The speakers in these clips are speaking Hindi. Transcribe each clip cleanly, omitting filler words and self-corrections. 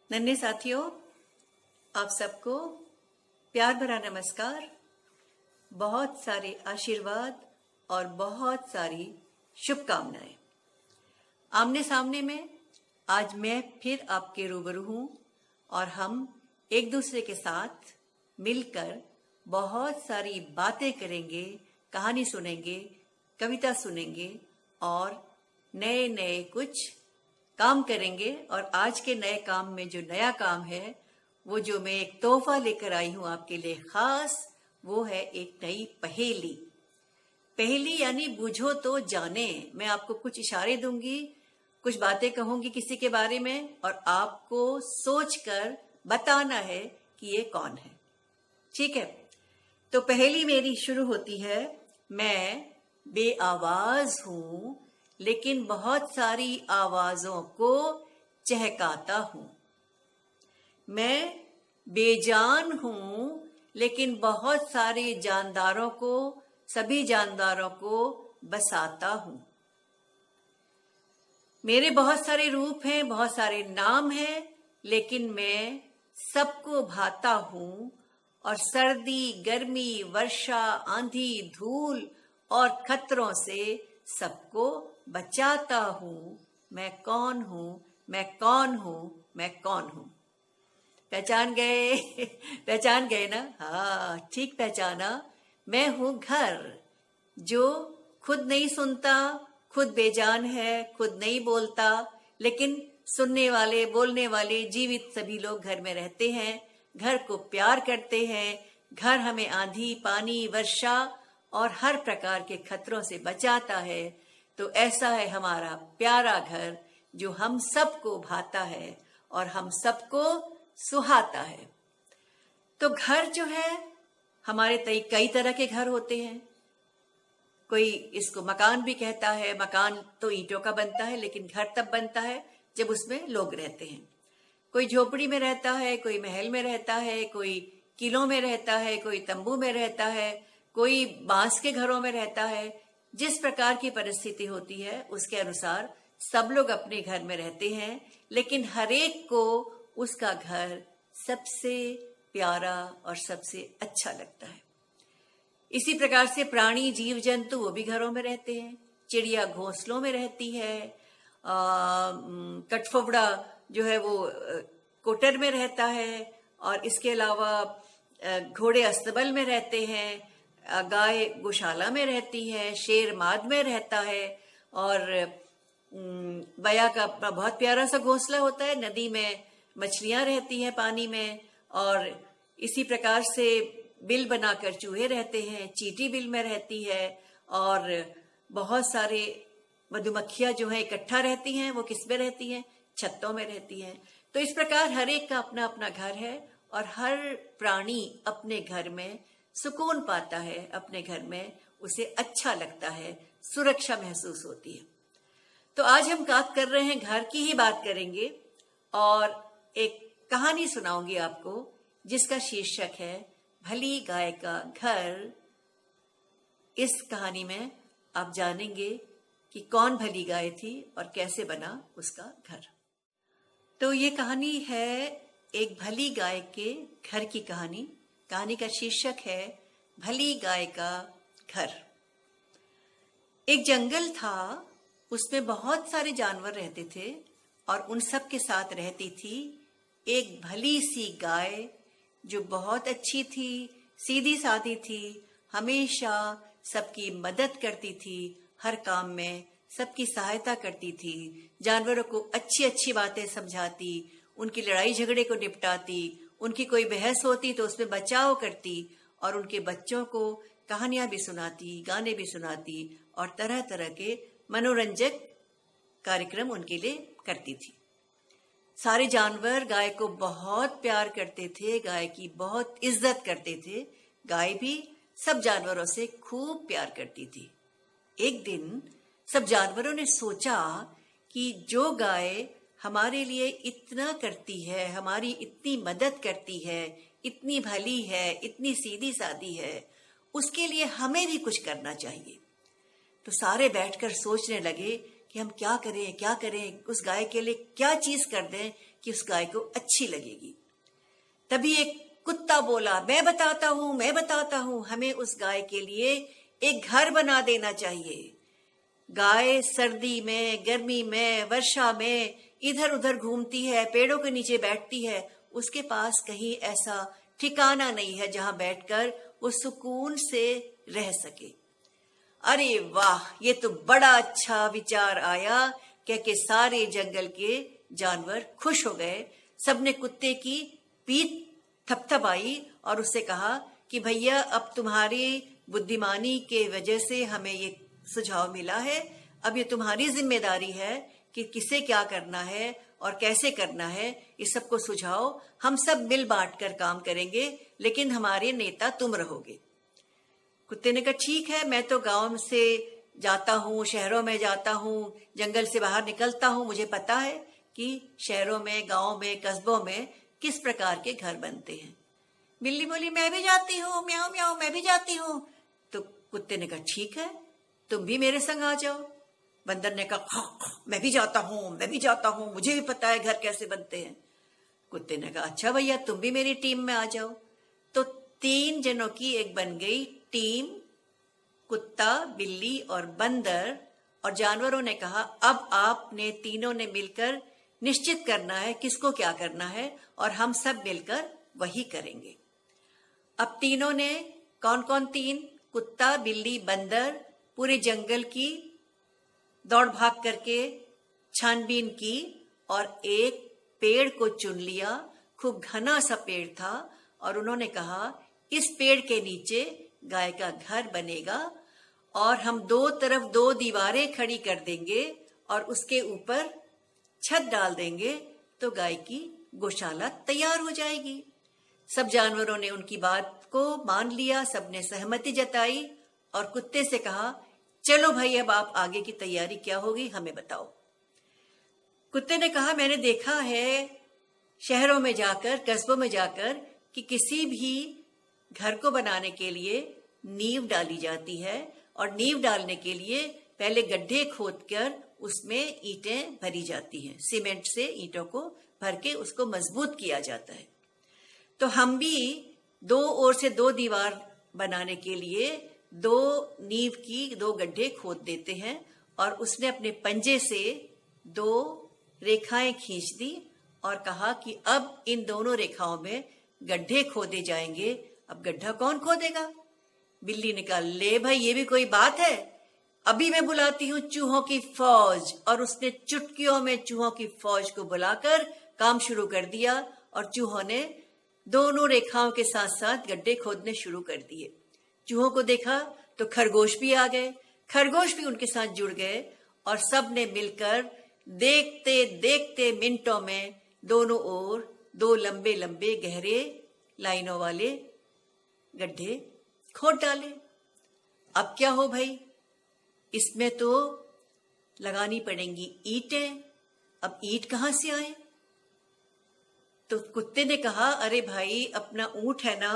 नन्हे साथियों, आप सबको प्यार भरा नमस्कार। बहुत सारे आशीर्वाद और बहुत सारी शुभकामनाएं। आमने सामने में आज मैं फिर आपके रूबरू हूं और हम एक दूसरे के साथ मिलकर बहुत सारी बातें करेंगे, कहानी सुनेंगे, कविता सुनेंगे और नए नए कुछ काम करेंगे। और आज के नए काम में जो नया काम है, वो जो मैं एक तोहफा लेकर आई हूं आपके लिए खास, वो है एक नई पहेली। पहेली यानी बूझो तो जाने। मैं आपको कुछ इशारे दूंगी, कुछ बातें कहूंगी किसी के बारे में और आपको सोचकर बताना है कि ये कौन है। ठीक है, तो पहेली मेरी शुरू होती है। मैं बेआवाज हूं लेकिन बहुत सारी आवाजों को चहकाता हूं। मैं बेजान हूं लेकिन बहुत सारे जानदारों को, सभी जानदारों को बसाता हूं। मेरे बहुत सारे रूप हैं, बहुत सारे नाम हैं, लेकिन मैं सबको भाता हूं और सर्दी, गर्मी, वर्षा, आंधी, धूल और खतरों से सबको बचाता हूं। मैं कौन हूं? मैं कौन हूं? मैं कौन हूं? पहचान गए? पहचान गए ना? हाँ, ठीक पहचाना। मैं हूं घर, जो खुद नहीं सुनता, खुद बेजान है, खुद नहीं बोलता, लेकिन सुनने वाले, बोलने वाले, जीवित सभी लोग घर में रहते हैं। घर को प्यार करते हैं। घर हमें आंधी, पानी, वर्षा और हर प्रकार के खतरों से बचाता है। तो ऐसा है हमारा प्यारा घर, जो हम सबको भाता है और हम सबको सुहाता है। तो घर जो है, हमारे कई तरह के घर होते हैं। कोई इसको मकान भी कहता है। मकान तो ईंटों का बनता है, लेकिन घर तब बनता है जब उसमें लोग रहते हैं। कोई झोपड़ी में रहता है, कोई महल में रहता है, कोई किलों में रहता है, कोई तंबू में रहता है, कोई बांस के घरों में रहता है। जिस प्रकार की परिस्थिति होती है उसके अनुसार सब लोग अपने घर में रहते हैं, लेकिन हर एक को उसका घर सबसे प्यारा और सबसे अच्छा लगता है। इसी प्रकार से प्राणी, जीव जंतु वो भी घरों में रहते हैं। चिड़िया घोंसलों में रहती है। कठफोड़वा जो है वो कोटर में रहता है। और इसके अलावा घोड़े अस्तबल में रहते हैं। गाय गौशाला में रहती है। शेर माद में रहता है। और बया का बहुत प्यारा सा घोंसला होता है। नदी में मछलियां रहती हैं, पानी में। और इसी प्रकार से बिल बनाकर चूहे रहते हैं। चींटी बिल में रहती है। और बहुत सारे मधुमक्खियां जो है इकट्ठा रहती हैं। वो किस में रहती हैं? छत्तों में रहती हैं। तो इस प्रकार हर एक का अपना अपना घर है और हर प्राणी अपने घर में सुकून पाता है। अपने घर में उसे अच्छा लगता है, सुरक्षा महसूस होती है। तो आज हम बात कर रहे हैं, घर की ही बात करेंगे और एक कहानी सुनाऊंगी आपको, जिसका शीर्षक है भली गाय का घर। इस कहानी में आप जानेंगे कि कौन भली गाय थी और कैसे बना उसका घर। तो ये कहानी है एक भली गाय के घर की कहानी। कहानी का शीर्षक है भली गाय का घर। एक जंगल था, उसमें बहुत सारे जानवर रहते थे और उन सब के साथ रहती थी एक भली सी गाय, जो बहुत अच्छी थी, सीधी सादी थी, हमेशा सबकी मदद करती थी, हर काम में सबकी सहायता करती थी, जानवरों को अच्छी अच्छी बातें समझाती, उनकी लड़ाई झगड़े को निपटाती, उनकी कोई बहस होती तो उसमें बचाव करती और उनके बच्चों को कहानियां भी सुनाती, गाने भी सुनाती और तरह तरह के मनोरंजक कार्यक्रम उनके लिए करती थी। सारे जानवर गाय को बहुत प्यार करते थे, गाय की बहुत इज्जत करते थे। गाय भी सब जानवरों से खूब प्यार करती थी। एक दिन सब जानवरों ने सोचा कि जो गाय हमारे लिए इतना करती है, हमारी इतनी मदद करती है, इतनी भली है, इतनी सीधी सादी है, उसके लिए हमें भी कुछ करना चाहिए। तो सारे बैठकर सोचने लगे कि हम क्या करें, उस गाय के लिए क्या चीज कर दें कि उस गाय को अच्छी लगेगी। तभी एक कुत्ता बोला, मैं बताता हूं, हमें उस गाय के लिए एक घर बना देना चाहिए। गाय सर्दी में, गर्मी में, वर्षा में इधर उधर घूमती है, पेड़ों के नीचे बैठती है, उसके पास कहीं ऐसा ठिकाना नहीं है जहां बैठकर वो सुकून से रह सके। अरे वाह, ये तो बड़ा अच्छा विचार आया, क्योंकि सारे जंगल के जानवर खुश हो गए। सबने कुत्ते की पीठ थपथपाई और उससे कहा कि भैया, अब तुम्हारी बुद्धिमानी के वजह से हमें ये सुझाव मिला है, अब ये तुम्हारी जिम्मेदारी है कि किसे क्या करना है और कैसे करना है, इस सब को सुझाओ। हम सब मिल बांट कर काम करेंगे, लेकिन हमारे नेता तुम रहोगे। कुत्ते ने कहा, ठीक है, मैं तो गांव से जाता हूँ, शहरों में जाता हूँ, जंगल से बाहर निकलता हूँ, मुझे पता है कि शहरों में, गांव में, कस्बों में किस प्रकार के घर बनते हैं। बिल्ली बोली, मैं भी जाती हूँ, म्याऊं म्याऊं, मैं भी जाती हूँ। तो कुत्ते ने कहा, ठीक है, तुम भी मेरे संग आ जाओ। बंदर ने कहा, मैं भी जाता हूँ, मुझे भी पता है घर कैसे बनते हैं। कुत्ते ने कहा, अच्छा भैया, तुम भी मेरी टीम में आ जाओ। तो 3 जनों की एक बन गई टीम, कुत्ता, बिल्ली और बंदर। और जानवरों ने कहा, अब आपने तीनों ने मिलकर निश्चित करना है किसको क्या करना है, और हम सब मिलकर वही करेंगे। अब तीनों ने, कौन कौन 3? कुत्ता, बिल्ली, बंदर, पूरे जंगल की दौड़ भाग करके छानबीन की और एक पेड़ को चुन लिया। खूब घना सा पेड़ था और उन्होंने कहा, इस पेड़ के नीचे गाय का घर बनेगा और हम 2 तरफ 2 दीवारें खड़ी कर देंगे और उसके ऊपर छत डाल देंगे, तो गाय की गौशाला तैयार हो जाएगी। सब जानवरों ने उनकी बात को मान लिया, सबने सहमति जताई और कुत्ते से कहा, चलो भाई, अब आप आगे की तैयारी क्या होगी हमें बताओ। कुत्ते ने कहा, मैंने देखा है शहरों में जाकर, कस्बों में जाकर, कि किसी भी घर को बनाने के लिए नींव डाली जाती है और नींव डालने के लिए पहले गड्ढे खोदकर उसमें ईंटें भरी जाती हैं। सीमेंट से ईंटों को भर के उसको मजबूत किया जाता है। तो हम भी 2 ओर से 2 दीवार बनाने के लिए 2 नींव की 2 गड्ढे खोद देते हैं और उसने अपने पंजे से 2 रेखाएं खींच दी और कहा कि अब इन दोनों रेखाओं में गड्ढे खोदे जाएंगे। अब गड्ढा कौन खोदेगा? बिल्ली ने कहा, ले भाई, ये भी कोई बात है, अभी मैं बुलाती हूँ चूहों की फौज। और उसने चुटकियों में चूहों की फौज को बुलाकर काम शुरू कर दिया और चूहों ने दोनों रेखाओं के साथ साथ गड्ढे खोदने शुरू कर दिए। चूहों को देखा तो खरगोश भी आ गए, खरगोश भी उनके साथ जुड़ गए और सब ने मिलकर देखते देखते मिनटों में दोनों ओर 2 लंबे लंबे गहरे लाइनों वाले गड्ढे खोद डाले। अब क्या हो भाई, इसमें तो लगानी पड़ेंगी ईंटें। अब ईंट कहां से आए? तो कुत्ते ने कहा, अरे भाई, अपना ऊंट है ना,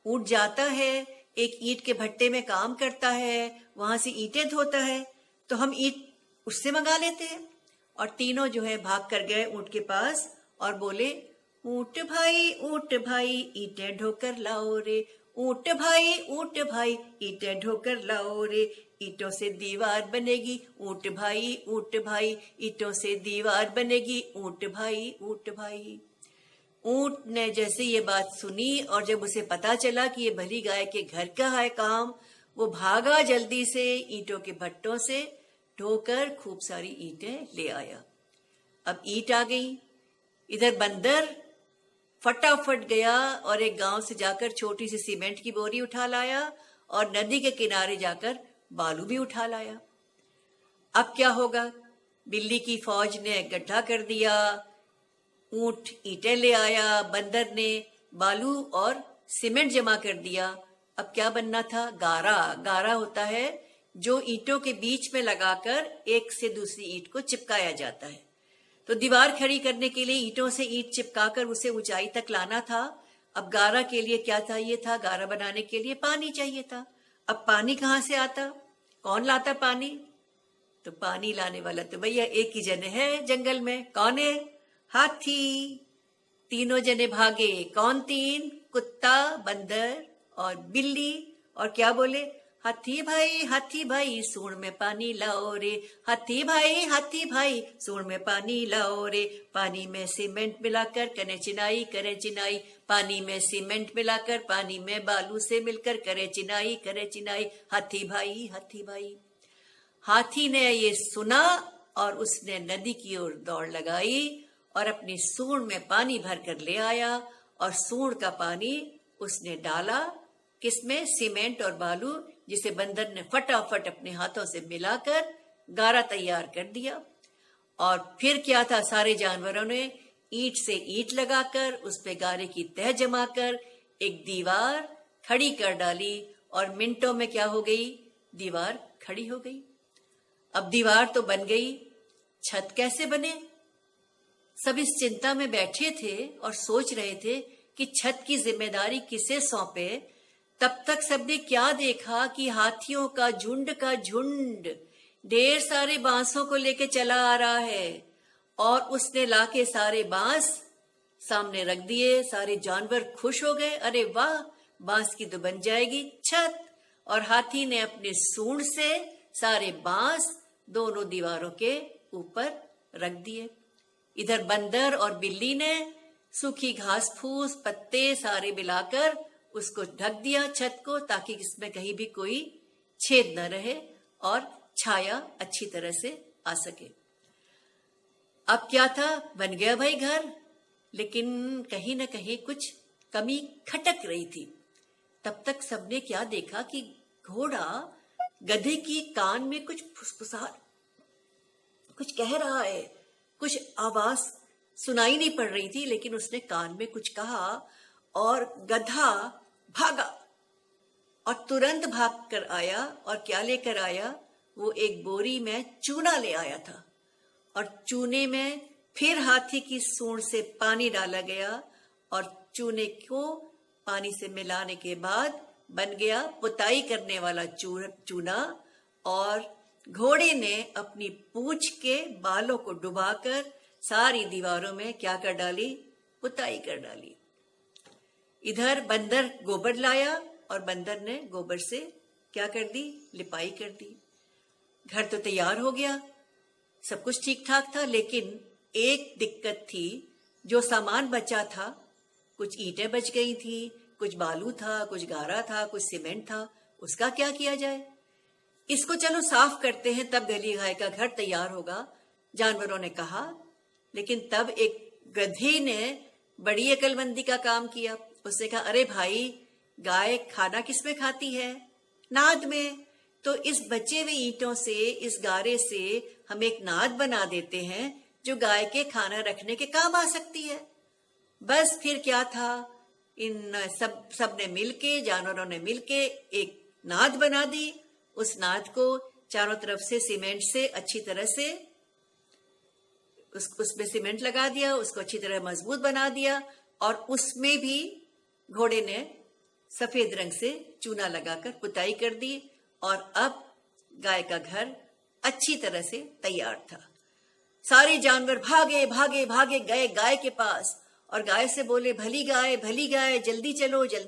ऊंट जाता है, एक ईंट के भट्टे में काम करता है, वहां से ईंटें धोता है, तो हम ईंट उससे मंगा लेते हैं। और तीनों जो है भाग कर गए ऊंट के पास और बोले, ऊंट भाई ईंटें ढोकर लाओ रे, ऊंट भाई ईंटें ढोकर लाओ रे, ईंटों से दीवार बनेगी ऊंट भाई ईंटों से दीवार बनेगी ऊंट भाई। ऊंट ने जैसे ये बात सुनी और जब उसे पता चला कि ये भली गाय के घर का है काम, वो भागा जल्दी से ईंटों के भट्टों से ढोकर खूब सारी ईंटें ले आया। अब ईंट आ गई। इधर बंदर फटाफट गया और एक गांव से जाकर छोटी सी सीमेंट की बोरी उठा लाया और नदी के किनारे जाकर बालू भी उठा लाया। अब क्या होगा? बिल्ली की फौज ने गड्ढा कर दिया, ऊंट ईंटें ले आया, बंदर ने बालू और सीमेंट जमा कर दिया। अब क्या बनना था? गारा। गारा होता है जो ईंटों के बीच में लगाकर एक से दूसरी ईंट को चिपकाया जाता है। तो दीवार खड़ी करने के लिए ईंटों से ईंट चिपकाकर उसे ऊंचाई तक लाना था। अब गारा के लिए क्या चाहिए था? गारा बनाने के लिए पानी चाहिए था। अब पानी कहाँ से आता? कौन लाता पानी? तो पानी लाने वाला तो भैया एक ही जन है जंगल में। कौन है? हाथी। तीनों जने भागे। कौन तीन? कुत्ता, बंदर और बिल्ली। और क्या बोले? हाथी भाई सूंड में पानी लाओ रे। हाथी भाई सूंड में पानी लाओ रे। पानी में सीमेंट मिलाकर करे चिनाई। पानी में सीमेंट मिलाकर पानी में बालू से मिलकर करे चिनाई। हाथी भाई। हाथी ने ये सुना और उसने नदी की ओर दौड़ लगाई और अपनी सूंड में पानी भरकर ले आया और सूंड का पानी उसने डाला किसमें? सीमेंट और बालू, जिसे बंदर ने फटाफट अपने हाथों से मिलाकर गारा तैयार कर दिया। और फिर क्या था? सारे जानवरों ने ईंट से ईंट लगाकर उस पे गारे की तह जमाकर एक दीवार खड़ी कर डाली और मिनटों में क्या हो गई? दीवार खड़ी हो गई। अब दीवार तो बन गई, छत कैसे बने? सब इस चिंता में बैठे थे और सोच रहे थे कि छत की जिम्मेदारी किसे सौंपे। तब तक सबने क्या देखा कि हाथियों का झुंड ढेर सारे बांसों को लेके चला आ रहा है और उसने लाके सारे बांस सामने रख दिए। सारे जानवर खुश हो गए, अरे वाह, बांस की तो बन जाएगी छत। और हाथी ने अपने सूंड से सारे बांस दोनों दीवारों के ऊपर रख दिए। इधर बंदर और बिल्ली ने सूखी घास फूस पत्ते सारे मिलाकर उसको ढक दिया छत को, ताकि इसमें कहीं भी कोई छेद न रहे और छाया अच्छी तरह से आ सके। अब क्या था? बन गया भाई घर, लेकिन कहीं न कहीं कुछ कमी खटक रही थी। तब तक सबने क्या देखा कि घोड़ा गधे की कान में कुछ फुसफुसा, कुछ कह रहा है। कुछ आवाज सुनाई नहीं पड़ रही थी, लेकिन उसने कान में कुछ कहा और गधा भागा और तुरंत भाग कर आया। और क्या लेकर आया? वो एक बोरी में चूना ले आया था और चूने में फिर हाथी की सूंड से पानी डाला गया और चूने को पानी से मिलाने के बाद बन गया पुताई करने वाला चूना। और घोड़े ने अपनी पूंछ के बालों को डुबाकर सारी दीवारों में क्या कर डाली? पुताई कर डाली। इधर बंदर गोबर लाया और बंदर ने गोबर से क्या कर दी? लिपाई कर दी। घर तो तैयार हो गया, सब कुछ ठीक ठाक था, लेकिन एक दिक्कत थी। जो सामान बचा था, कुछ ईंटें बच गई थी, कुछ बालू था, कुछ गारा था, कुछ सीमेंट था, उसका क्या किया जाए? इसको चलो साफ करते हैं, तब गली गाय का घर तैयार होगा, जानवरों ने कहा। लेकिन तब एक गधे ने बड़ी अकलमंदी का काम किया। उसने कहा, अरे भाई, गाय खाना किस में खाती है? नाद में। तो इस बचे हुए ईंटों से, इस गारे से हम एक नाद बना देते हैं जो गाय के खाना रखने के काम आ सकती है। बस फिर क्या था, इन सब ने मिलके, जानवरों ने मिलके एक नाद बना दी। उस नाद को चारों तरफ से सीमेंट से अच्छी तरह से उसमें सीमेंट लगा दिया, उसको अच्छी तरह मजबूत बना दिया और उसमें भी घोड़े ने सफेद रंग से चूना लगाकर पुताई कर दी। और अब गाय का घर अच्छी तरह से तैयार था। सारे जानवर भागे भागे भागे गए गाय के पास और गाय से बोले, भली गाय, जल्दी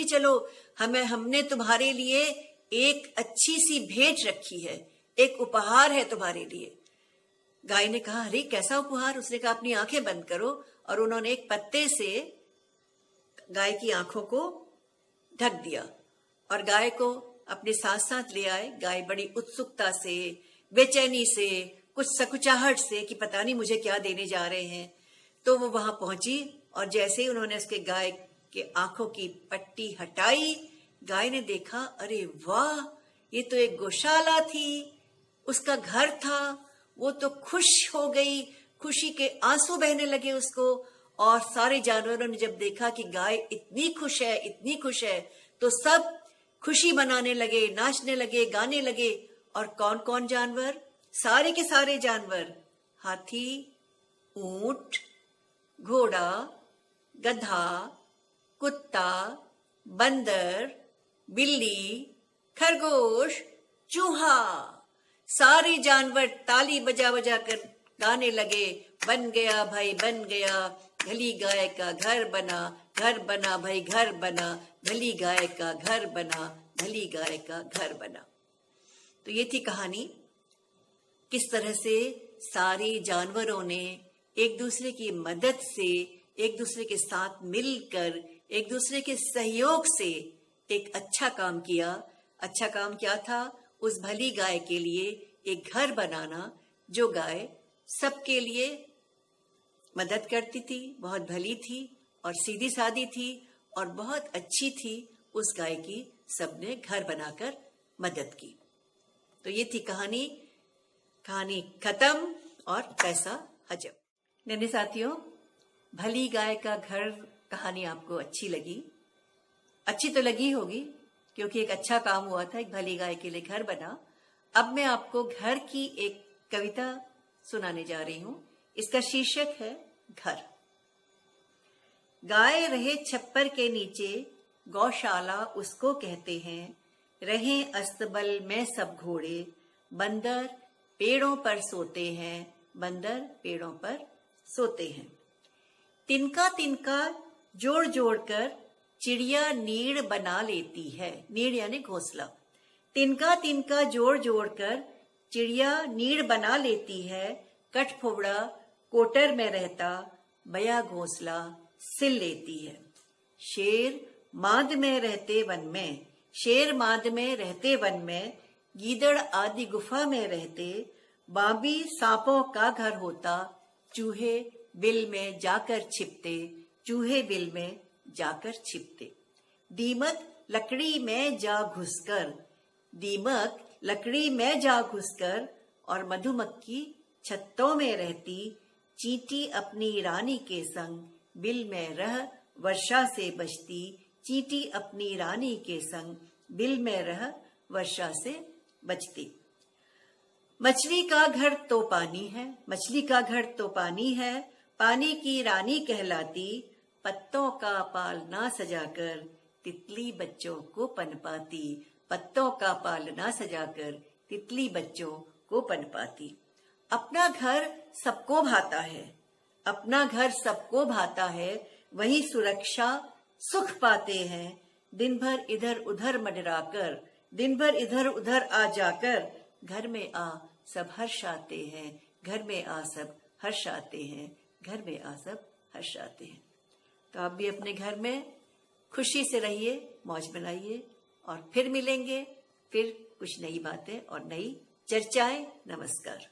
चलो, हमने तुम्हारे लिए एक अच्छी सी भेंट रखी है, एक उपहार है तुम्हारे लिए। गाय ने कहा, अरे कैसा उपहार? उसने कहा, अपनी आंखें बंद करो। और उन्होंने एक पत्ते से गाय की आंखों को ढक दिया और गाय को अपने साथ साथ ले आए। गाय बड़ी उत्सुकता से, बेचैनी से, कुछ सकुचाहट से कि पता नहीं मुझे क्या देने जा रहे हैं। तो वो वहां पहुंची और जैसे ही उन्होंने उसके गाय के आंखों की पट्टी हटाई, गाय ने देखा, अरे वाह, ये तो एक गौशाला थी, उसका घर था। वो तो खुश हो गई, खुशी के आंसू बहने लगे उसको। और सारे जानवरों ने जब देखा कि गाय इतनी खुश है, तो सब खुशी मनाने लगे, नाचने लगे, गाने लगे। और कौन कौन जानवर? सारे के सारे जानवर, हाथी, ऊंट, घोड़ा, गधा, कुत्ता, बंदर, बिल्ली, खरगोश, चूहा, सारे जानवर ताली बजा बजा कर गाने लगे, बन गया भाई बन गया, भली गाय का घर बना भाई घर बना, भली गाय का घर बना, भली गाय का घर बना। तो ये थी कहानी, किस तरह से सारे जानवरों ने एक दूसरे की मदद से, एक दूसरे के साथ मिलकर, एक दूसरे के सहयोग से एक अच्छा काम किया। अच्छा काम क्या था? उस भली गाय के लिए एक घर बनाना, जो गाय सबके लिए मदद करती थी, बहुत भली थी और सीधी सादी थी और बहुत अच्छी थी। उस गाय की सबने घर बनाकर मदद की। तो ये थी कहानी। कहानी खत्म और पैसा हजम। नन्हे साथियों, भली गाय का घर कहानी आपको अच्छी लगी? अच्छी तो लगी होगी, क्योंकि एक अच्छा काम हुआ था, एक भली गाय के लिए घर बना। अब मैं आपको घर की एक कविता सुनाने जा रही हूं। इसका शीर्षक है घर। गाय रहे छप्पर के नीचे, गौशाला उसको कहते हैं। रहे अस्तबल में सब घोड़े, बंदर पेड़ों पर सोते हैं, बंदर पेड़ों पर सोते हैं। तिनका तिनका जोड़ जोड़ कर चिड़िया नीड़ बना लेती है। नीड़ यानी घोंसला। तिनका तिनका जोड़ जोड़ कर चिड़िया नीड़ बना लेती है। कठफोड़ा कोटर में रहता, बया घोंसला सिल लेती है। शेर माद में रहते वन में, शेर माद में रहते वन में, गीदड़ आदि गुफा में रहते। बाबी सांपों का घर होता, चूहे बिल में जाकर छिपते, चूहे बिल में जाकर छिपते। दीमक लकड़ी में जा घुसकर, दीमक लकड़ी में जा घुसकर, और मधुमक्खी छत्तों में रहती। चींटी अपनी रानी के संग, बिल में रह वर्षा से बचती। चींटी अपनी रानी के संग, बिल में रह वर्षा से बचती। मछली का घर तो पानी है, मछली का घर तो पानी है, पानी की रानी कहलाती। पत्तों का पाल ना सजाकर, तितली बच्चों को पनपाती। पत्तों का पाल ना सजाकर, तितली बच्चों को पनपाती। अपना घर सबको भाता है, अपना घर सबको भाता है, वही सुरक्षा सुख पाते हैं। दिन भर इधर उधर मंडराकर, दिन भर इधर उधर आ जाकर, घर में आ सब हर्ष आते हैं, घर में आ सब हर्ष आते हैं, घर में आ सब हर्ष आते हैं। तो आप भी अपने घर में खुशी से रहिए, मौज बनाइए, और फिर मिलेंगे, फिर कुछ नई बातें और नई चर्चाएं। नमस्कार।